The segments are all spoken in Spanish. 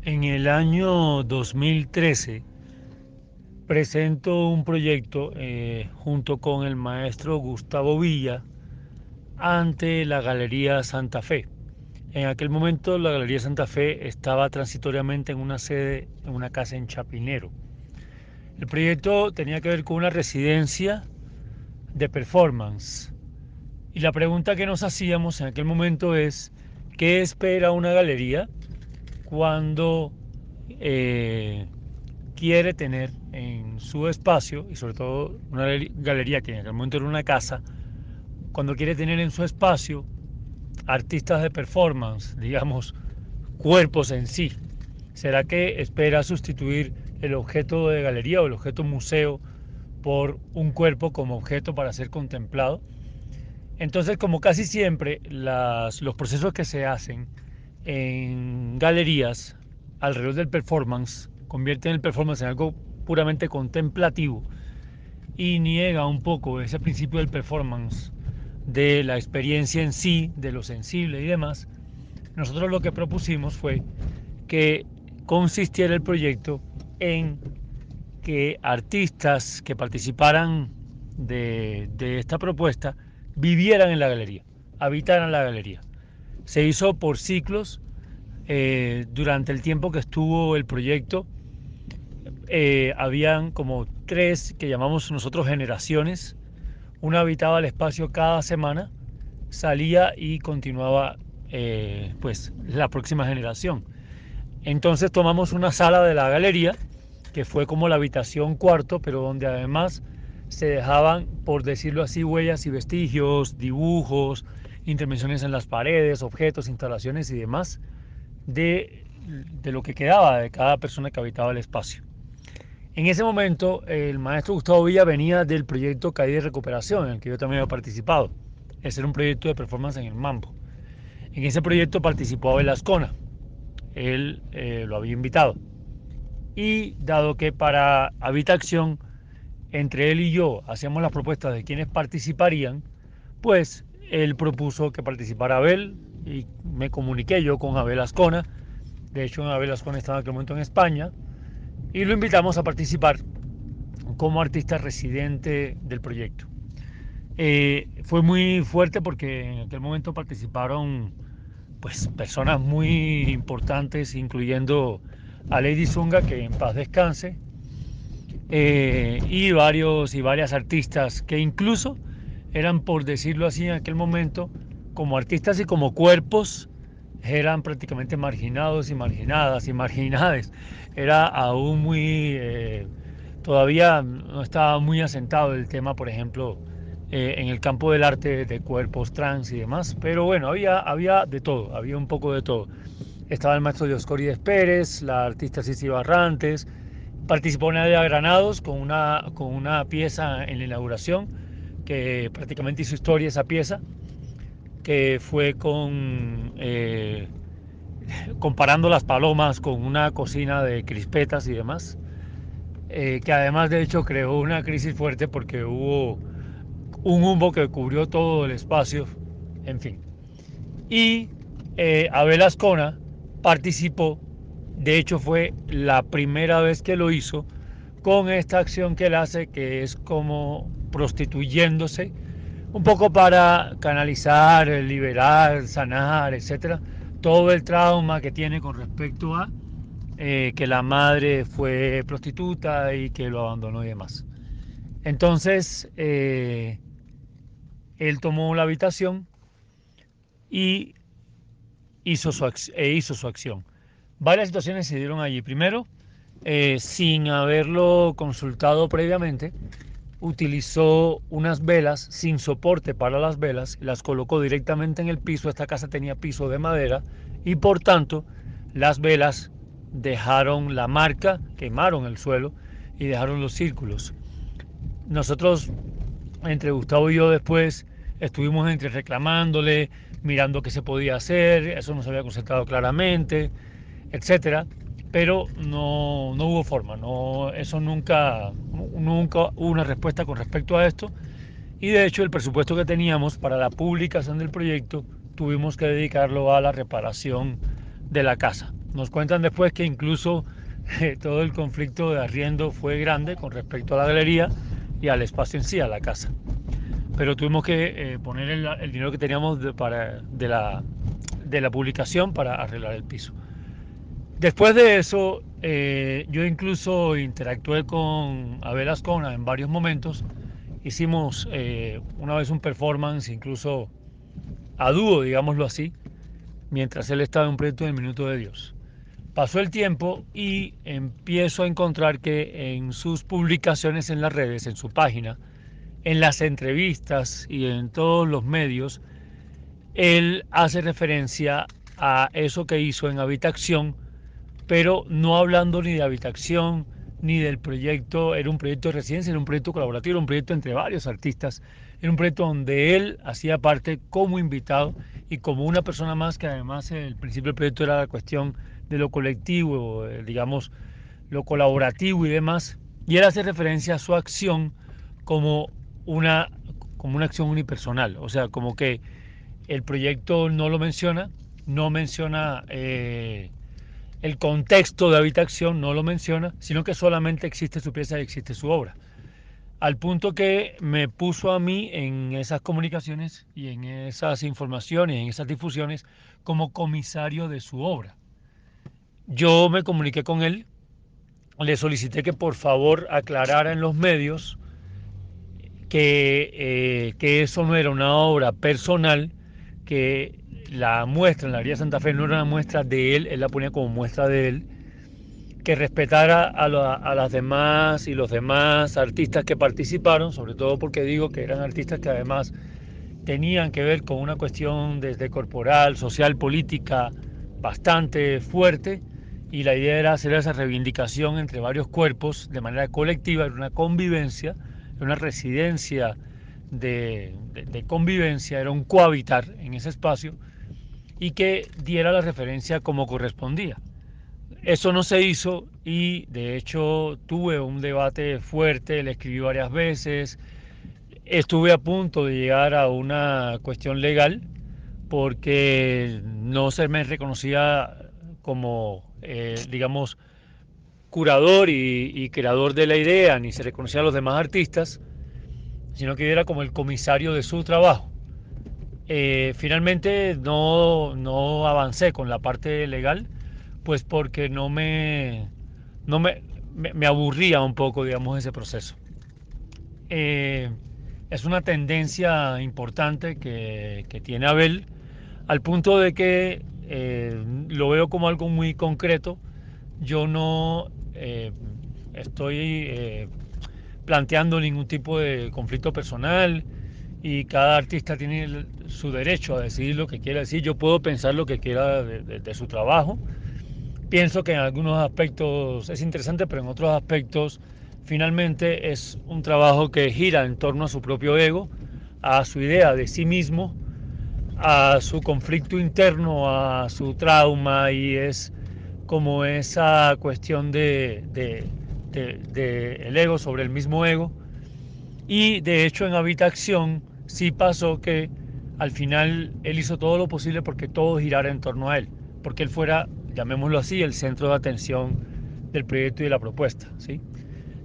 En el año 2013 presento un proyecto junto con el maestro Gustavo Villa ante la Galería Santa Fe. En aquel momento la Galería Santa Fe estaba transitoriamente en una sede, en una casa en Chapinero. El proyecto tenía que ver con una residencia de performance. Y la pregunta que nos hacíamos en aquel momento es, ¿qué espera una galería cuando eh, quiere tener en su espacio, y sobre todo una galería que en aquel momento era una casa, cuando quiere tener en su espacio artistas de performance, digamos, cuerpos en sí? ¿Será que espera sustituir el objeto de galería o el objeto museo por un cuerpo como objeto para ser contemplado? Entonces, como casi siempre, los procesos que se hacen en galerías alrededor del performance convierten el performance en algo puramente contemplativo y niega un poco ese principio del performance, de la experiencia en sí, de lo sensible y demás. Nosotros lo que propusimos fue que consistiera el proyecto en que artistas que participaran de esta propuesta vivieran en la galería, habitaran la galería. Se hizo por ciclos. Durante el tiempo que estuvo el proyecto, habían como tres que llamamos nosotros generaciones. Una habitaba el espacio cada semana, salía y continuaba pues la próxima generación. Entonces tomamos una sala de la galería, que fue como la habitación cuarto, pero donde además se dejaban, por decirlo así, huellas y vestigios, dibujos, intervenciones en las paredes, objetos, instalaciones y demás de, de lo que quedaba de cada persona que habitaba el espacio. En ese momento, el maestro Gustavo Villa venía del proyecto Caída y Recuperación, en el que yo también había participado. Ese era un proyecto de performance en el Mambo. En ese proyecto participó Abel Ascona. Él lo había invitado. Y dado que para Habitación, entre él y yo hacíamos las propuestas de quienes participarían, pues él propuso que participara Abel y me comuniqué yo con Abel Ascona. De hecho, Abel Ascona estaba en aquel momento en España y lo invitamos a participar como artista residente del proyecto. Fue muy fuerte porque en aquel momento participaron pues personas muy importantes, incluyendo a Lady Zunga, que en paz descanse, y varias artistas que incluso eran, por decirlo así, en aquel momento, como artistas y como cuerpos, eran prácticamente marginados y marginadas y marginades. Era aún muy, todavía no estaba muy asentado el tema, por ejemplo, en el campo del arte de cuerpos trans y demás, pero bueno, había de todo, había un poco de todo. Estaba el maestro Dioscorides Pérez, la artista Cici Barrantes, participó Nadia Granados con una pieza en la inauguración, que prácticamente hizo historia esa pieza, que fue comparando las palomas con una cocina de crispetas y demás, que además de hecho creó una crisis fuerte porque hubo un humo que cubrió todo el espacio, en fin. Y Abel Ascona participó, de hecho fue la primera vez que lo hizo, con esta acción que él hace, que es como prostituyéndose, un poco para canalizar, liberar, sanar, etcétera, todo el trauma que tiene con respecto a que la madre fue prostituta y que lo abandonó y demás. Entonces, él tomó la habitación y hizo su acción. Varias situaciones se dieron allí. Primero, sin haberlo consultado previamente, utilizó unas velas sin soporte para las velas, las colocó directamente en el piso. Esta casa tenía piso de madera y por tanto las velas dejaron la marca, quemaron el suelo y dejaron los círculos. Nosotros, entre Gustavo y yo después, estuvimos entre reclamándole, mirando qué se podía hacer, eso no se había concertado claramente, etcétera, pero no hubo forma, eso nunca hubo una respuesta con respecto a esto, y de hecho el presupuesto que teníamos para la publicación del proyecto tuvimos que dedicarlo a la reparación de la casa. Nos cuentan después que incluso todo el conflicto de arriendo fue grande con respecto a la galería y al espacio en sí, a la casa. Pero tuvimos que poner el dinero que teníamos de la publicación para arreglar el piso. Después de eso, yo incluso interactué con Abel Ascona en varios momentos. Hicimos una vez un performance, incluso a dúo, digámoslo así, mientras él estaba en un proyecto del Minuto de Dios. Pasó el tiempo y empiezo a encontrar que en sus publicaciones en las redes, en su página, en las entrevistas y en todos los medios, él hace referencia a eso que hizo en Habitación, pero no hablando ni de Habitación ni del proyecto. Era un proyecto de residencia, era un proyecto colaborativo, era un proyecto entre varios artistas, era un proyecto donde él hacía parte como invitado y como una persona más, que además el principio del proyecto era la cuestión de lo colectivo, digamos, lo colaborativo y demás, y él hace referencia a su acción como una, como una acción unipersonal, o sea, como que el proyecto no lo menciona, no menciona el contexto de Habitación, no lo menciona, sino que solamente existe su pieza y existe su obra. Al punto que me puso a mí en esas comunicaciones y en esas informaciones, en esas difusiones, como comisario de su obra. Yo me comuniqué con él, le solicité que por favor aclarara en los medios que eso no era una obra personal, que la muestra en la Galería Santa Fe no era una muestra de él la ponía como muestra de él, que respetara a las demás y los demás artistas que participaron, sobre todo porque digo que eran artistas que además tenían que ver con una cuestión desde corporal, social, política bastante fuerte, y la idea era hacer esa reivindicación entre varios cuerpos de manera colectiva, era una convivencia, era una residencia de convivencia, era un cohabitar en ese espacio y que diera la referencia como correspondía. Eso no se hizo y de hecho tuve un debate fuerte, le escribí varias veces, estuve a punto de llegar a una cuestión legal porque no se me reconocía como, digamos, curador y creador de la idea, ni se reconocía a los demás artistas, sino que era como el comisario de su trabajo. Finalmente no avancé con la parte legal, pues porque no me aburría un poco, digamos, ese proceso. Eh, es una tendencia importante que tiene Abel, al punto de que lo veo como algo muy concreto. Yo no estoy planteando ningún tipo de conflicto personal y cada artista tiene su derecho a decidir lo que quiera decir. Yo puedo pensar lo que quiera de su trabajo. Pienso que en algunos aspectos es interesante, pero en otros aspectos finalmente es un trabajo que gira en torno a su propio ego, a su idea de sí mismo, a su conflicto interno, a su trauma, y es como esa cuestión de el ego sobre el mismo ego. Y de hecho en Habitación sí pasó que al final él hizo todo lo posible porque todo girara en torno a él, porque él fuera, llamémoslo así, el centro de atención del proyecto y de la propuesta, ¿sí?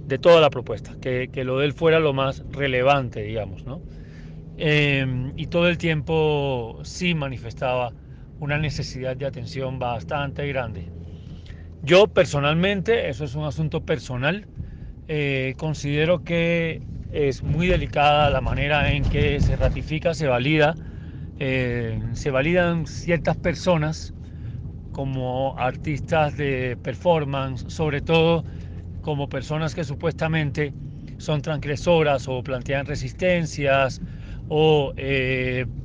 De toda la propuesta, que lo de él fuera lo más relevante, digamos, ¿no? Y todo el tiempo sí manifestaba una necesidad de atención bastante grande. Yo personalmente, eso es un asunto personal, considero que es muy delicada la manera en que se ratifica, se validan ciertas personas como artistas de performance, sobre todo como personas que supuestamente son transgresoras o plantean resistencias o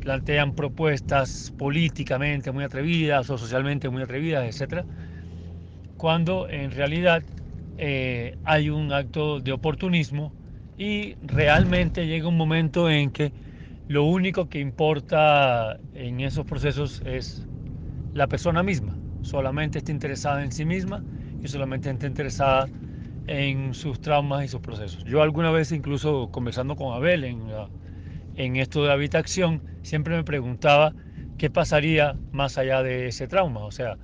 plantean propuestas políticamente muy atrevidas o socialmente muy atrevidas, etcétera, cuando en realidad hay un acto de oportunismo y realmente llega un momento en que lo único que importa en esos procesos es la persona misma, solamente está interesada en sí misma y solamente está interesada en sus traumas y sus procesos. Yo alguna vez incluso conversando con Abel en esto de Habitación, siempre me preguntaba qué pasaría más allá de ese trauma, o sea,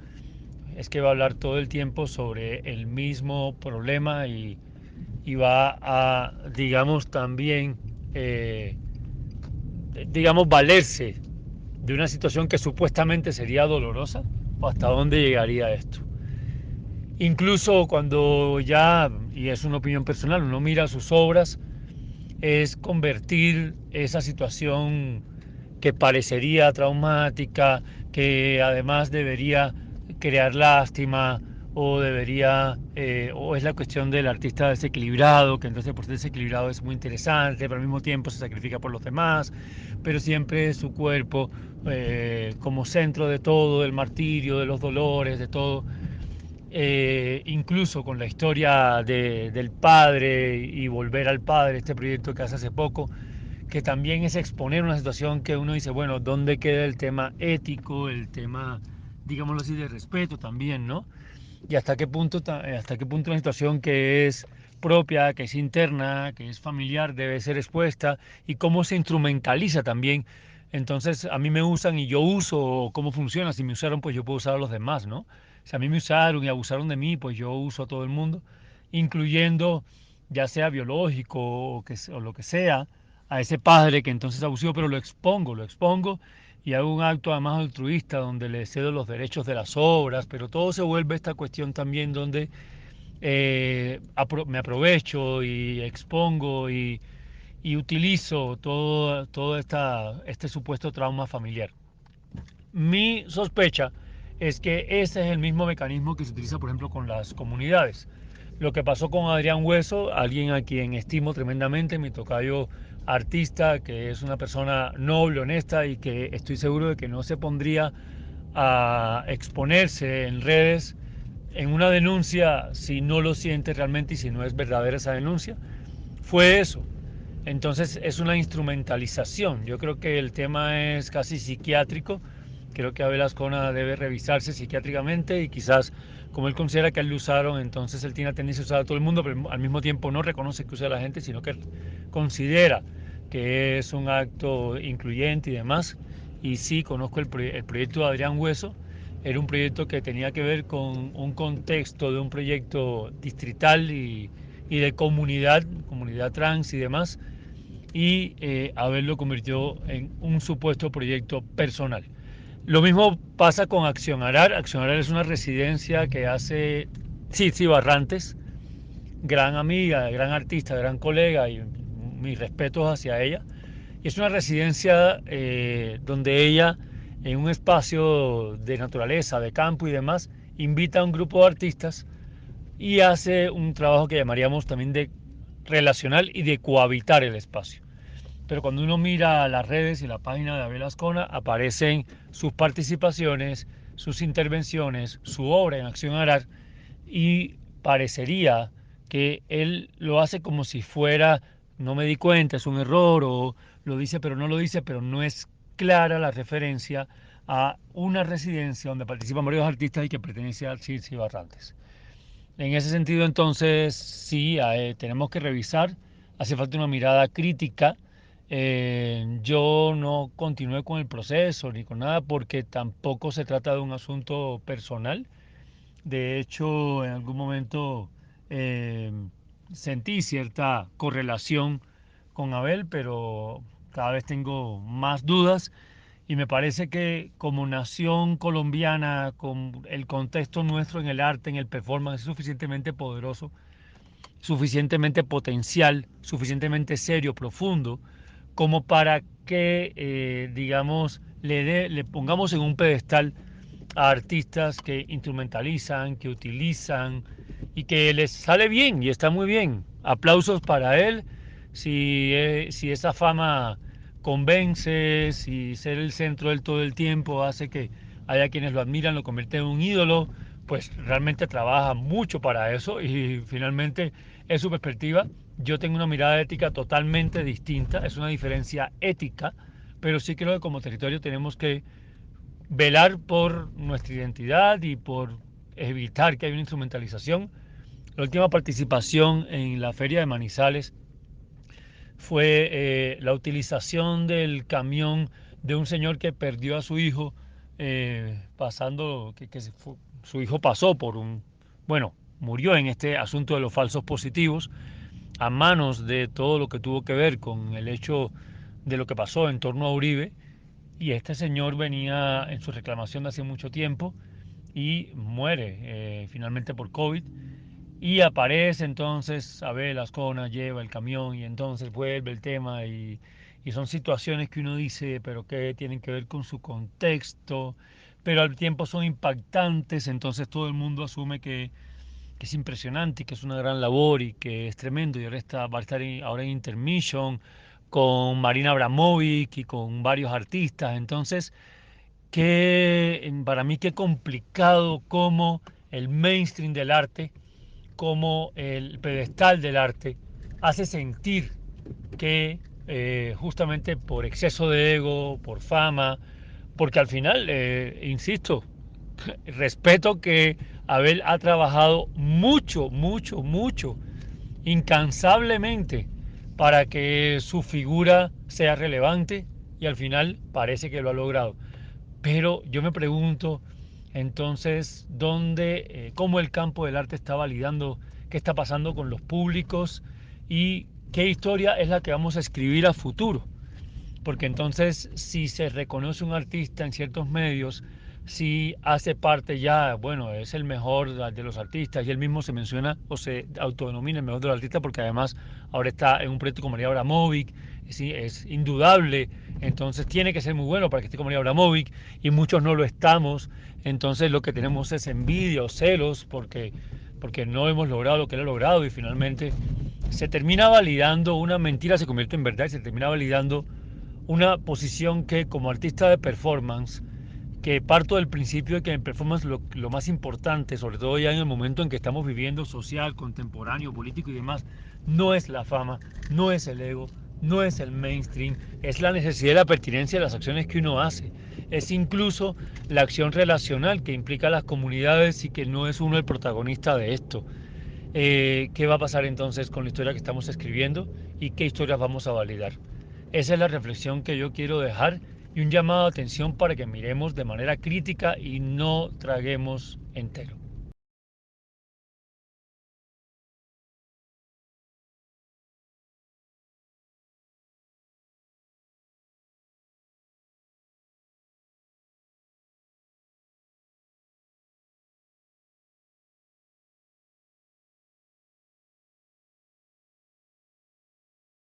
es que va a hablar todo el tiempo sobre el mismo problema y va a, digamos, también, digamos, valerse de una situación que supuestamente sería dolorosa, o hasta dónde llegaría esto. Incluso cuando ya, y es una opinión personal, uno mira sus obras, es convertir esa situación que parecería traumática, que además debería crear lástima o debería, o es la cuestión del artista desequilibrado, que entonces por ser desequilibrado es muy interesante, pero al mismo tiempo se sacrifica por los demás, pero siempre su cuerpo como centro de todo, del martirio, de los dolores, de todo. Incluso con la historia del padre y volver al padre, este proyecto que hace poco, que también es exponer una situación que uno dice, bueno, ¿dónde queda el tema ético, el tema, digámoslo así, de respeto también, ¿no? Y hasta qué punto una situación que es propia, que es interna, que es familiar, debe ser expuesta y cómo se instrumentaliza también. Entonces, a mí me usan y yo uso, ¿cómo funciona? Si me usaron, pues yo puedo usar a los demás, ¿no? Si a mí me usaron y abusaron de mí, pues yo uso a todo el mundo, incluyendo ya sea biológico o lo que sea, a ese padre que entonces abusó, pero lo expongo y hago un acto además altruista donde le cedo los derechos de las obras, pero todo se vuelve esta cuestión también donde me aprovecho y expongo y utilizo todo este supuesto trauma familiar. Mi sospecha es que ese es el mismo mecanismo que se utiliza, por ejemplo, con las comunidades. Lo que pasó con Adrián Hueso, alguien a quien estimo tremendamente, mi tocayo artista, que es una persona noble, honesta y que estoy seguro de que no se pondría a exponerse en redes en una denuncia si no lo siente realmente y si no es verdadera esa denuncia. Fue eso. Entonces es una instrumentalización. Yo creo que el tema es casi psiquiátrico. Creo que Abel Ascona debe revisarse psiquiátricamente y quizás como él considera que a él lo usaron, entonces él tiene la tendencia a usar a todo el mundo, pero al mismo tiempo no reconoce que usa a la gente, sino que considera que es un acto incluyente y demás. Y sí, conozco el proyecto de Adrián Hueso. Era un proyecto que tenía que ver con un contexto de un proyecto distrital y de comunidad trans y demás, y Abel lo convirtió en un supuesto proyecto personal. Lo mismo pasa con Acción Arar. Acción Arar es una residencia que hace Cici Barrantes, gran amiga, gran artista, gran colega y mis respetos hacia ella. Y es una residencia donde ella, en un espacio de naturaleza, de campo y demás, invita a un grupo de artistas y hace un trabajo que llamaríamos también de relacional y de cohabitar el espacio. Pero cuando uno mira las redes y la página de Abel Ascona, aparecen sus participaciones, sus intervenciones, su obra en Acción Arar, y parecería que él lo hace como si fuera, no me di cuenta, es un error, o lo dice pero no lo dice, pero no es clara la referencia a una residencia donde participan varios artistas y que pertenece al Circe Barrantes. En ese sentido, entonces, sí, tenemos que revisar, hace falta una mirada crítica. Yo no continué con el proceso ni con nada porque tampoco se trata de un asunto personal. De hecho, en algún momento eh, sentí cierta correlación con Abel, pero cada vez tengo más dudas y me parece que como nación colombiana, con el contexto nuestro en el arte, en el performance, es suficientemente poderoso, suficientemente potencial, suficientemente serio, profundo, como para que, digamos, le pongamos en un pedestal a artistas que instrumentalizan, que utilizan y que les sale bien y está muy bien. Aplausos para él. Si esa fama convence, si ser el centro del todo el tiempo hace que haya quienes lo admiran, lo convierten en un ídolo, pues realmente trabaja mucho para eso y finalmente es su perspectiva. Yo tengo una mirada ética totalmente distinta, es una diferencia ética, pero sí creo que como territorio tenemos que velar por nuestra identidad y por evitar que haya una instrumentalización. La última participación en la feria de Manizales fue la utilización del camión de un señor que perdió a su hijo pasando, que su hijo pasó por bueno, murió en este asunto de los falsos positivos a manos de todo lo que tuvo que ver con el hecho de lo que pasó en torno a Uribe. Y este señor venía en su reclamación de hace mucho tiempo y muere finalmente por COVID. Y aparece entonces Abel Azcona, lleva el camión y entonces vuelve el tema y son situaciones que uno dice, pero que tienen que ver con su contexto, pero al tiempo son impactantes, entonces todo el mundo asume que es impresionante y que es una gran labor y que es tremendo. Y ahora va a estar ahora en Intermission con Marina Abramovic y con varios artistas. Entonces, para mí qué complicado como el mainstream del arte, como el pedestal del arte, hace sentir que justamente por exceso de ego, por fama, porque al final, insisto, respeto que Abel ha trabajado mucho, mucho, mucho, incansablemente para que su figura sea relevante y al final parece que lo ha logrado. Pero yo me pregunto entonces cómo el campo del arte está validando qué está pasando con los públicos y qué historia es la que vamos a escribir a futuro. Porque entonces si se reconoce un artista en ciertos medios, si hace parte ya, bueno, es el mejor de los artistas y él mismo se menciona o se autodenomina el mejor de los artistas porque además ahora está en un proyecto con María Abramovic, es indudable, entonces tiene que ser muy bueno para que esté con María Abramovic y muchos no lo estamos, entonces lo que tenemos es envidia o celos porque no hemos logrado lo que él ha logrado y finalmente se termina validando una mentira, se convierte en verdad y se termina validando una posición que como artista de performance, que parto del principio de que en performance lo más importante, sobre todo ya en el momento en que estamos viviendo social, contemporáneo, político y demás, no es la fama, no es el ego, no es el mainstream, es la necesidad y la pertinencia de las acciones que uno hace. Es incluso la acción relacional que implica a las comunidades y que no es uno el protagonista de esto. ¿Qué va a pasar entonces con la historia que estamos escribiendo y qué historias vamos a validar? Esa es la reflexión que yo quiero dejar y un llamado de atención para que miremos de manera crítica y no traguemos entero.